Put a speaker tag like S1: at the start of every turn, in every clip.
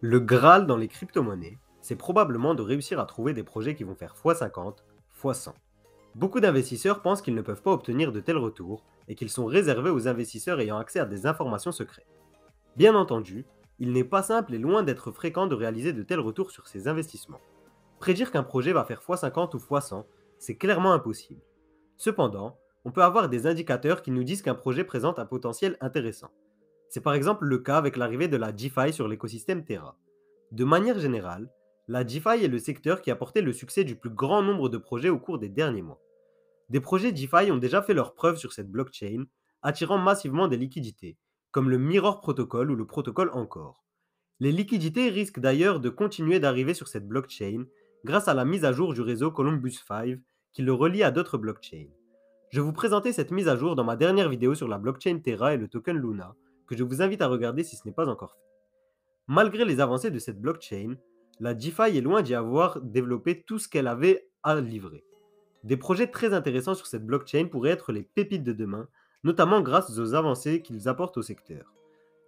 S1: Le Graal dans les crypto-monnaies, c'est probablement de réussir à trouver des projets qui vont faire x50, x100. Beaucoup d'investisseurs pensent qu'ils ne peuvent pas obtenir de tels retours et qu'ils sont réservés aux investisseurs ayant accès à des informations secrètes. Bien entendu, il n'est pas simple et loin d'être fréquent de réaliser de tels retours sur ces investissements. Prédire qu'un projet va faire x50 ou x100, c'est clairement impossible. Cependant, on peut avoir des indicateurs qui nous disent qu'un projet présente un potentiel intéressant. C'est par exemple le cas avec l'arrivée de la DeFi sur l'écosystème Terra. De manière générale, la DeFi est le secteur qui a porté le succès du plus grand nombre de projets au cours des derniers mois. Des projets DeFi ont déjà fait leurs preuves sur cette blockchain, attirant massivement des liquidités, comme le Mirror Protocol ou le protocole Encore. Les liquidités risquent d'ailleurs de continuer d'arriver sur cette blockchain grâce à la mise à jour du réseau Columbus 5 qui le relie à d'autres blockchains. Je vous présentais cette mise à jour dans ma dernière vidéo sur la blockchain Terra et le token Luna, que je vous invite à regarder si ce n'est pas encore fait. Malgré les avancées de cette blockchain, la DeFi est loin d'y avoir développé tout ce qu'elle avait à livrer. Des projets très intéressants sur cette blockchain pourraient être les pépites de demain, notamment grâce aux avancées qu'ils apportent au secteur.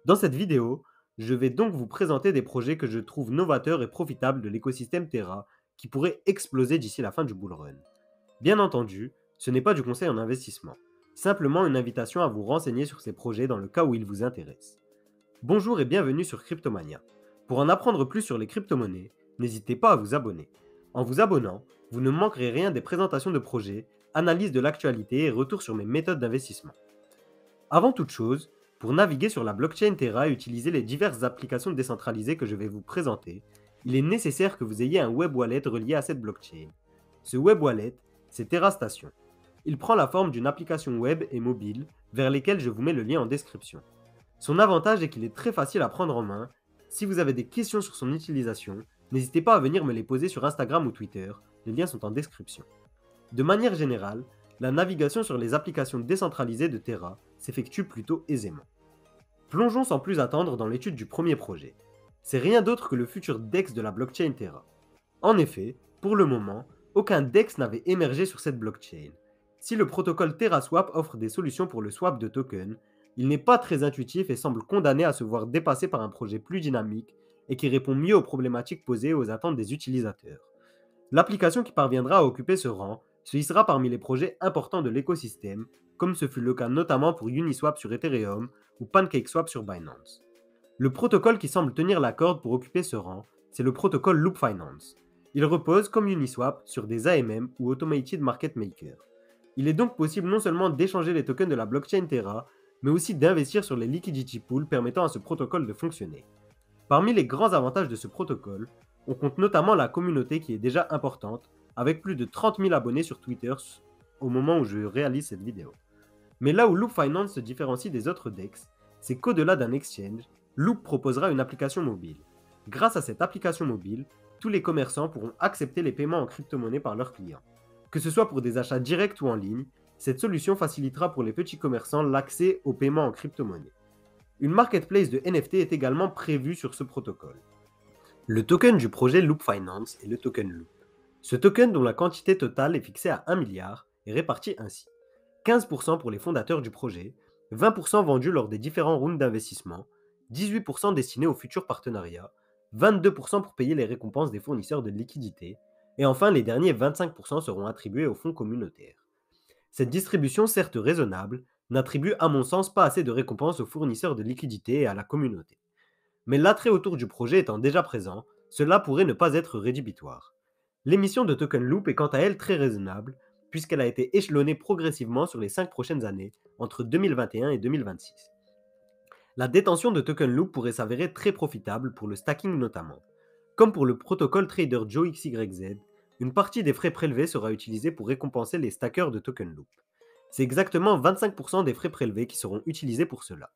S1: Dans cette vidéo, je vais donc vous présenter des projets que je trouve novateurs et profitables de l'écosystème Terra qui pourraient exploser d'ici la fin du bull run. Bien entendu, ce n'est pas du conseil en investissement, simplement une invitation à vous renseigner sur ces projets dans le cas où ils vous intéressent. Bonjour et bienvenue sur Cryptomania. Pour en apprendre plus sur les crypto-monnaies, n'hésitez pas à vous abonner. En vous abonnant, vous ne manquerez rien des présentations de projets, analyses de l'actualité et retours sur mes méthodes d'investissement. Avant toute chose, pour naviguer sur la blockchain Terra et utiliser les diverses applications décentralisées que je vais vous présenter, il est nécessaire que vous ayez un web wallet relié à cette blockchain. Ce web wallet, c'est TerraStation. Il prend la forme d'une application web et mobile vers lesquelles je vous mets le lien en description. Son avantage est qu'il est très facile à prendre en main. Si vous avez des questions sur son utilisation, n'hésitez pas à venir me les poser sur Instagram ou Twitter, les liens sont en description. De manière générale, la navigation sur les applications décentralisées de Terra s'effectue plutôt aisément. Plongeons sans plus attendre dans l'étude du premier projet. C'est rien d'autre que le futur DEX de la blockchain Terra. En effet, pour le moment, aucun DEX n'avait émergé sur cette blockchain. Si le protocole TerraSwap offre des solutions pour le swap de tokens, il n'est pas très intuitif et semble condamné à se voir dépassé par un projet plus dynamique et qui répond mieux aux problématiques posées et aux attentes des utilisateurs. L'application qui parviendra à occuper ce rang se hissera parmi les projets importants de l'écosystème, comme ce fut le cas notamment pour Uniswap sur Ethereum ou PancakeSwap sur Binance. Le protocole qui semble tenir la corde pour occuper ce rang, c'est le protocole Loop Finance. Il repose, comme Uniswap, sur des AMM ou Automated Market Maker. Il est donc possible non seulement d'échanger les tokens de la blockchain Terra, mais aussi d'investir sur les liquidity pools permettant à ce protocole de fonctionner. Parmi les grands avantages de ce protocole, on compte notamment la communauté qui est déjà importante, avec plus de 30 000 abonnés sur Twitter au moment où je réalise cette vidéo. Mais là où Loop Finance se différencie des autres DEX, c'est qu'au-delà d'un exchange, Loop proposera une application mobile. Grâce à cette application mobile, tous les commerçants pourront accepter les paiements en crypto-monnaie par leurs clients. Que ce soit pour des achats directs ou en ligne, cette solution facilitera pour les petits commerçants l'accès aux paiements en crypto-monnaie. Une marketplace de NFT est également prévue sur ce protocole. Le token du projet Loop Finance est le token Loop. Ce token, dont la quantité totale est fixée à 1 milliard, est réparti ainsi. 15% pour les fondateurs du projet, 20% vendus lors des différents rounds d'investissement, 18% destinés aux futurs partenariats, 22% pour payer les récompenses des fournisseurs de liquidités, et enfin les derniers 25% seront attribués aux fonds communautaires. Cette distribution, certes raisonnable, n'attribue à mon sens pas assez de récompenses aux fournisseurs de liquidités et à la communauté. Mais l'attrait autour du projet étant déjà présent, cela pourrait ne pas être rédhibitoire. L'émission de Token Loop est quant à elle très raisonnable, puisqu'elle a été échelonnée progressivement sur les 5 prochaines années, entre 2021 et 2026. La détention de Token Loop pourrait s'avérer très profitable pour le stacking notamment. Comme pour le protocole Trader Joe XYZ, une partie des frais prélevés sera utilisée pour récompenser les stackers de Token Loop. C'est exactement 25% des frais prélevés qui seront utilisés pour cela,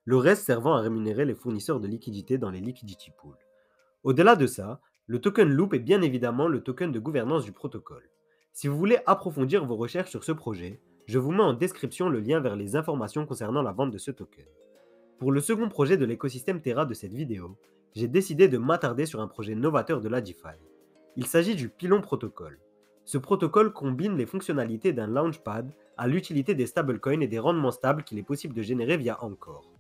S1: le reste servant à rémunérer les fournisseurs de liquidités dans les liquidity pools. Au-delà de ça, le token Loop est bien évidemment le token de gouvernance du protocole. Si vous voulez approfondir vos recherches sur ce projet, je vous mets en description le lien vers les informations concernant la vente de ce token. Pour le second projet de l'écosystème Terra de cette vidéo, j'ai décidé de m'attarder sur un projet novateur de la DeFi. Il s'agit du Pylon Protocol. Ce protocole combine les fonctionnalités d'un launchpad à l'utilité des stablecoins et des rendements stables qu'il est possible de générer via Encore.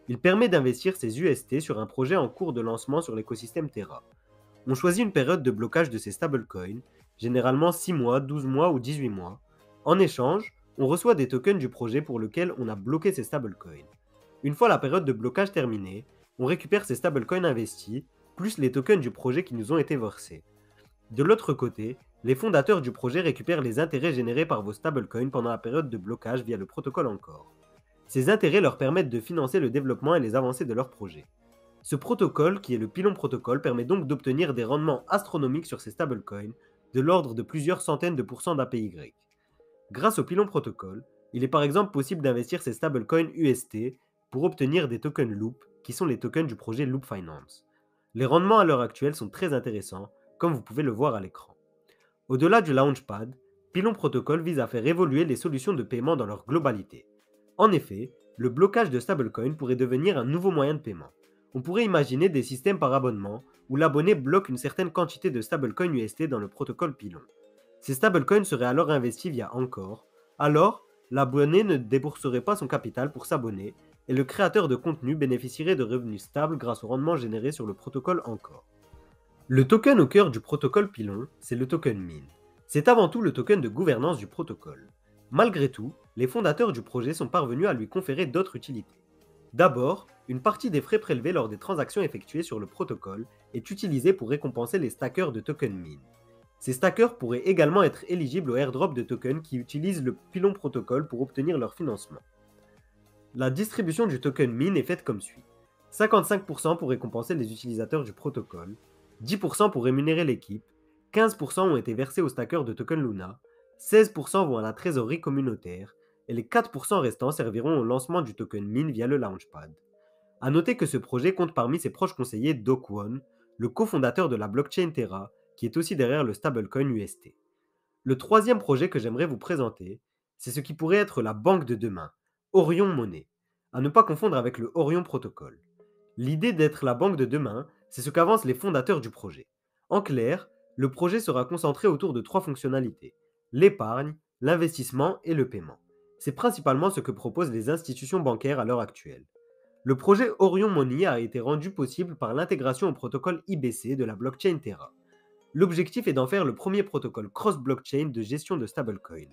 S1: Il permet d'investir ses UST sur un projet en cours de lancement sur l'écosystème Terra. On choisit une période de blocage de ces stablecoins, généralement 6 mois, 12 mois ou 18 mois. En échange, on reçoit des tokens du projet pour lequel on a bloqué ces stablecoins. Une fois la période de blocage terminée, on récupère ces stablecoins investis, plus les tokens du projet qui nous ont été versés. De l'autre côté, les fondateurs du projet récupèrent les intérêts générés par vos stablecoins pendant la période de blocage via le protocole Encore. Ces intérêts leur permettent de financer le développement et les avancées de leur projet. Ce protocole, qui est le Pylon Protocol, permet donc d'obtenir des rendements astronomiques sur ces stablecoins, de l'ordre de plusieurs centaines de pourcents d'APY. Grâce au Pylon Protocol, il est par exemple possible d'investir ces stablecoins UST pour obtenir des tokens Loop, qui sont les tokens du projet Loop Finance. Les rendements à l'heure actuelle sont très intéressants, comme vous pouvez le voir à l'écran. Au-delà du Launchpad, Pylon Protocol vise à faire évoluer les solutions de paiement dans leur globalité. En effet, le blocage de stablecoins pourrait devenir un nouveau moyen de paiement. On pourrait imaginer des systèmes par abonnement où l'abonné bloque une certaine quantité de stablecoins UST dans le protocole Pylon. Ces stablecoins seraient alors investis via Encore, alors l'abonné ne débourserait pas son capital pour s'abonner et le créateur de contenu bénéficierait de revenus stables grâce au rendement généré sur le protocole Encore. Le token au cœur du protocole Pylon, c'est le token MIN. C'est avant tout le token de gouvernance du protocole. Malgré tout, les fondateurs du projet sont parvenus à lui conférer d'autres utilités. D'abord, une partie des frais prélevés lors des transactions effectuées sur le protocole est utilisée pour récompenser les stackers de token MIN. Ces stackers pourraient également être éligibles au airdrop de tokens qui utilisent le Pylon Protocol pour obtenir leur financement. La distribution du token MIN est faite comme suit. 55% pour récompenser les utilisateurs du protocole, 10% pour rémunérer l'équipe, 15% ont été versés aux stackers de token Luna, 16% vont à la trésorerie communautaire, et les 4% restants serviront au lancement du token MIN via le Launchpad. A noter que ce projet compte parmi ses proches conseillers Do Kwon, le cofondateur de la blockchain Terra, qui est aussi derrière le stablecoin UST. Le troisième projet que j'aimerais vous présenter, c'est ce qui pourrait être la banque de demain, Orion Monnaie, à ne pas confondre avec le Orion Protocol. L'idée d'être la banque de demain, c'est ce qu'avancent les fondateurs du projet. En clair, le projet sera concentré autour de 3 fonctionnalités: l'épargne, l'investissement et le paiement. C'est principalement ce que proposent les institutions bancaires à l'heure actuelle. Le projet Orion Money a été rendu possible par l'intégration au protocole IBC de la blockchain Terra. L'objectif est d'en faire le premier protocole cross-blockchain de gestion de stablecoin.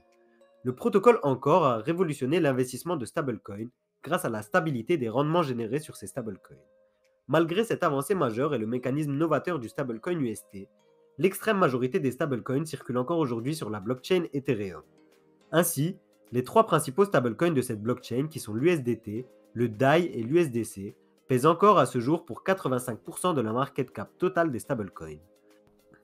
S1: Le protocole Encore a révolutionné l'investissement de stablecoin grâce à la stabilité des rendements générés sur ces stablecoins. Malgré cette avancée majeure et le mécanisme novateur du stablecoin UST, l'extrême majorité des stablecoins circulent encore aujourd'hui sur la blockchain Ethereum. Ainsi, les 3 principaux stablecoins de cette blockchain, qui sont l'USDT, le DAI et l'USDC, pèsent encore à ce jour pour 85% de la market cap totale des stablecoins.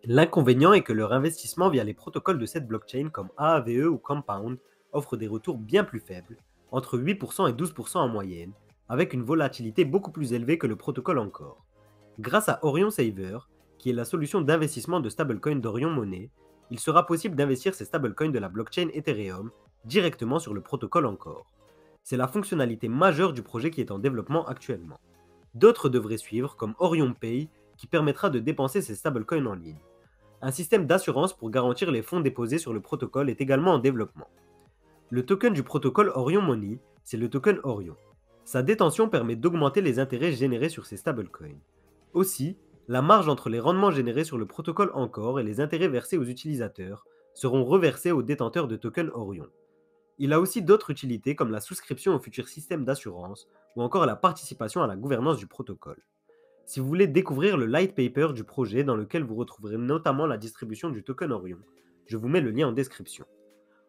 S1: L'inconvénient est que leur investissement via les protocoles de cette blockchain comme AAVE ou Compound offre des retours bien plus faibles, entre 8% et 12% en moyenne, avec une volatilité beaucoup plus élevée que le protocole Encore. Grâce à Orion Saver, qui est la solution d'investissement de stablecoin d'Orion Money, il sera possible d'investir ces stablecoins de la blockchain Ethereum directement sur le protocole Encore. C'est la fonctionnalité majeure du projet qui est en développement actuellement. D'autres devraient suivre, comme Orion Pay, qui permettra de dépenser ces stablecoins en ligne. Un système d'assurance pour garantir les fonds déposés sur le protocole est également en développement. Le token du protocole Orion Money, c'est le token Orion. Sa détention permet d'augmenter les intérêts générés sur ces stablecoins. Aussi, la marge entre les rendements générés sur le protocole Encore et les intérêts versés aux utilisateurs seront reversés aux détenteurs de tokens Orion. Il a aussi d'autres utilités comme la souscription au futur système d'assurance ou encore la participation à la gouvernance du protocole. Si vous voulez découvrir le light paper du projet dans lequel vous retrouverez notamment la distribution du token Orion, je vous mets le lien en description.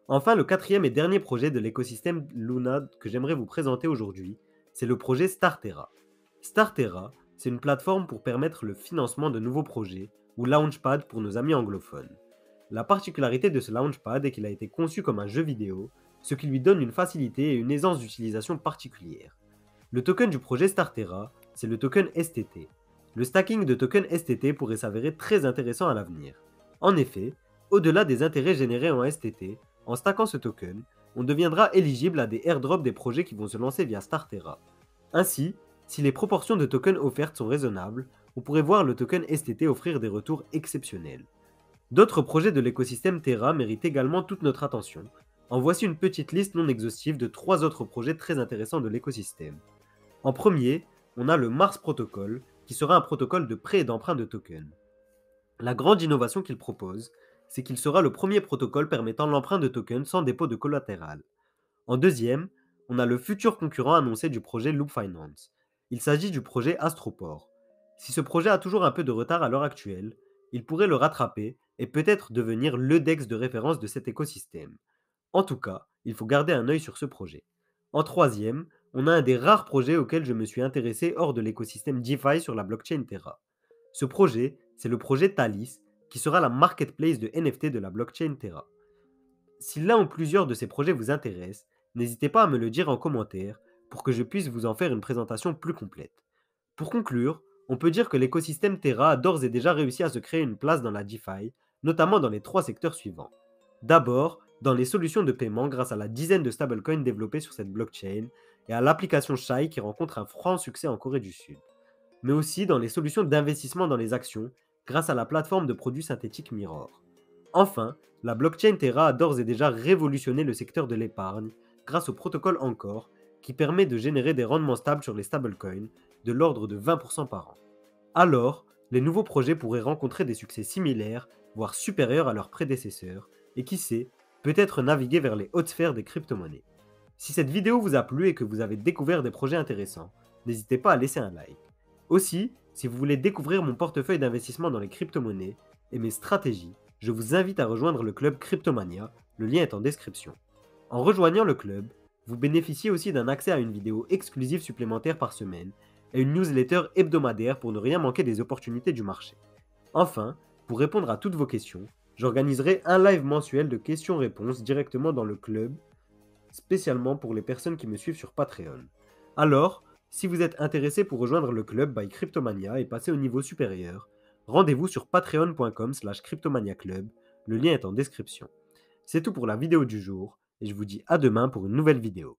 S1: Enfin, le quatrième et dernier projet de l'écosystème Luna que j'aimerais vous présenter aujourd'hui, c'est le projet Starterra. Starterra, c'est une plateforme pour permettre le financement de nouveaux projets, ou Launchpad pour nos amis anglophones. La particularité de ce Launchpad est qu'il a été conçu comme un jeu vidéo, ce qui lui donne une facilité et une aisance d'utilisation particulière. Le token du projet Starterra, c'est le token STT. Le stacking de tokens STT pourrait s'avérer très intéressant à l'avenir. En effet, au-delà des intérêts générés en STT, en stackant ce token, on deviendra éligible à des airdrops des projets qui vont se lancer via Starterra. Ainsi, si les proportions de tokens offertes sont raisonnables, on pourrait voir le token STT offrir des retours exceptionnels. D'autres projets de l'écosystème Terra méritent également toute notre attention. En voici une petite liste non exhaustive de 3 autres projets très intéressants de l'écosystème. En premier, on a le Mars Protocol, qui sera un protocole de prêt et d'emprunt de tokens. La grande innovation qu'il propose, c'est qu'il sera le premier protocole permettant l'emprunt de tokens sans dépôt de collatéral. En deuxième, on a le futur concurrent annoncé du projet Loop Finance. Il s'agit du projet Astroport. Si ce projet a toujours un peu de retard à l'heure actuelle, il pourrait le rattraper et peut-être devenir le DEX de référence de cet écosystème. En tout cas, il faut garder un œil sur ce projet. En troisième, on a un des rares projets auxquels je me suis intéressé hors de l'écosystème DeFi sur la blockchain Terra. Ce projet, c'est le projet Thalys, qui sera la marketplace de NFT de la blockchain Terra. Si l'un ou plusieurs de ces projets vous intéressent, n'hésitez pas à me le dire en commentaire pour que je puisse vous en faire une présentation plus complète. Pour conclure, on peut dire que l'écosystème Terra a d'ores et déjà réussi à se créer une place dans la DeFi, notamment dans les trois secteurs suivants. D'abord, dans les solutions de paiement grâce à la dizaine de stablecoins développés sur cette blockchain et à l'application Shai qui rencontre un franc succès en Corée du Sud. Mais aussi dans les solutions d'investissement dans les actions grâce à la plateforme de produits synthétiques Mirror. Enfin, la blockchain Terra a d'ores et déjà révolutionné le secteur de l'épargne grâce au protocole Encore qui permet de générer des rendements stables sur les stablecoins de l'ordre de 20% par an. Alors, les nouveaux projets pourraient rencontrer des succès similaires, voire supérieurs à leurs prédécesseurs, et qui sait, peut-être naviguer vers les hautes sphères des crypto-monnaies. Si cette vidéo vous a plu et que vous avez découvert des projets intéressants, n'hésitez pas à laisser un like. Aussi, si vous voulez découvrir mon portefeuille d'investissement dans les crypto-monnaies et mes stratégies, je vous invite à rejoindre le club Cryptomania, le lien est en description. En rejoignant le club, vous bénéficiez aussi d'un accès à une vidéo exclusive supplémentaire par semaine et une newsletter hebdomadaire pour ne rien manquer des opportunités du marché. Enfin, pour répondre à toutes vos questions, j'organiserai un live mensuel de questions-réponses directement dans le club, spécialement pour les personnes qui me suivent sur Patreon. Alors, si vous êtes intéressé pour rejoindre le club by Cryptomania et passer au niveau supérieur, rendez-vous sur patreon.com/cryptomaniaclub, le lien est en description. C'est tout pour la vidéo du jour, et je vous dis à demain pour une nouvelle vidéo.